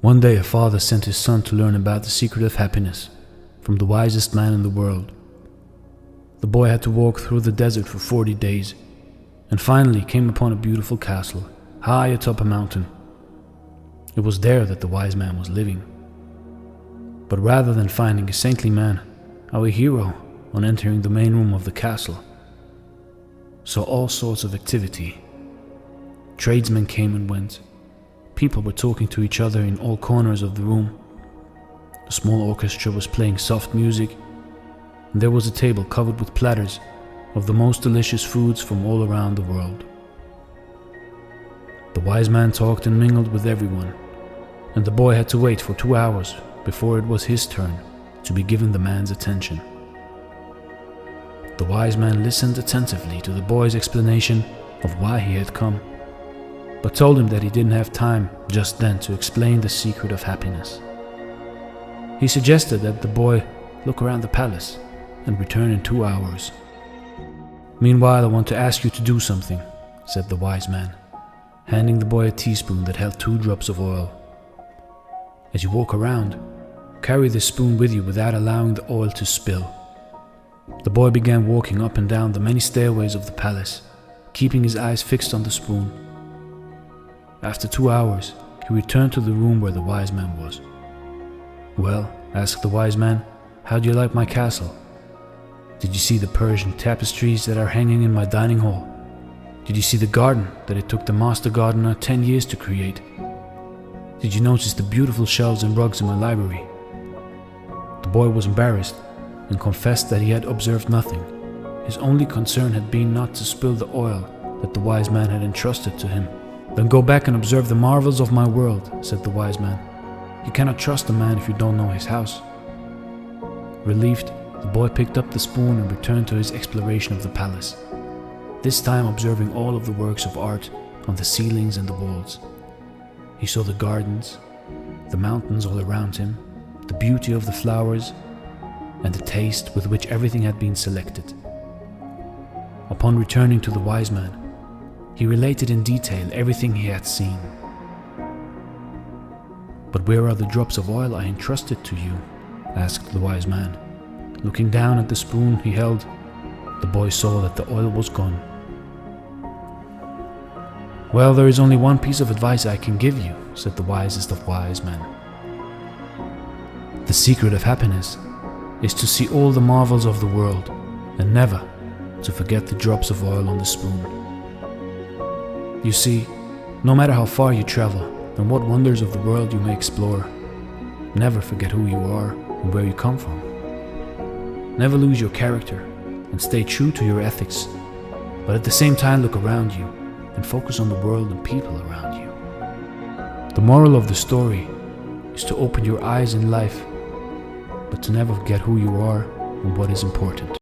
One day a father sent his son to learn about the secret of happiness from the wisest man in the world. The boy had to walk through the desert for 40 days and finally came upon a beautiful castle high atop a mountain. It was there that the wise man was living. But rather than finding a saintly man, our hero, on entering the main room of the castle, saw all sorts of activity. Tradesmen came and went. People were talking to each other in all corners of the room. A small orchestra was playing soft music, and there was a table covered with platters of the most delicious foods from all around the world. The wise man talked and mingled with everyone, and the boy had to wait for 2 hours before it was his turn to be given the man's attention. The wise man listened attentively to the boy's explanation of why he had come, but told him that he didn't have time just then to explain the secret of happiness. He suggested that the boy look around the palace and return in 2 hours. "Meanwhile, I want to ask you to do something," said the wise man, handing the boy a teaspoon that held 2 drops of oil. "As you walk around, carry this spoon with you without allowing the oil to spill." The boy began walking up and down the many stairways of the palace, keeping his eyes fixed on the spoon. After 2 hours, he returned to the room where the wise man was. "Well," asked the wise man, "how do you like my castle? Did you see the Persian tapestries that are hanging in my dining hall? Did you see the garden that it took the master gardener 10 years to create? Did you notice the beautiful shelves and rugs in my library?" The boy was embarrassed and confessed that he had observed nothing. His only concern had been not to spill the oil that the wise man had entrusted to him. "Then go back and observe the marvels of my world," said the wise man. "You cannot trust a man if you don't know his house." Relieved, the boy picked up the spoon and returned to his exploration of the palace, this time observing all of the works of art on the ceilings and the walls. He saw the gardens, the mountains all around him, the beauty of the flowers, and the taste with which everything had been selected. Upon returning to the wise man, he related in detail everything he had seen. "But where are the drops of oil I entrusted to you?" asked the wise man. Looking down at the spoon he held, the boy saw that the oil was gone. "Well, there is only one piece of advice I can give you," said the wisest of wise men. "The secret of happiness is to see all the marvels of the world and never to forget the drops of oil on the spoon. You see, no matter how far you travel and what wonders of the world you may explore, never forget who you are and where you come from. Never lose your character and stay true to your ethics, but at the same time look around you and focus on the world and people around you. The moral of the story is to open your eyes in life, but to never forget who you are and what is important."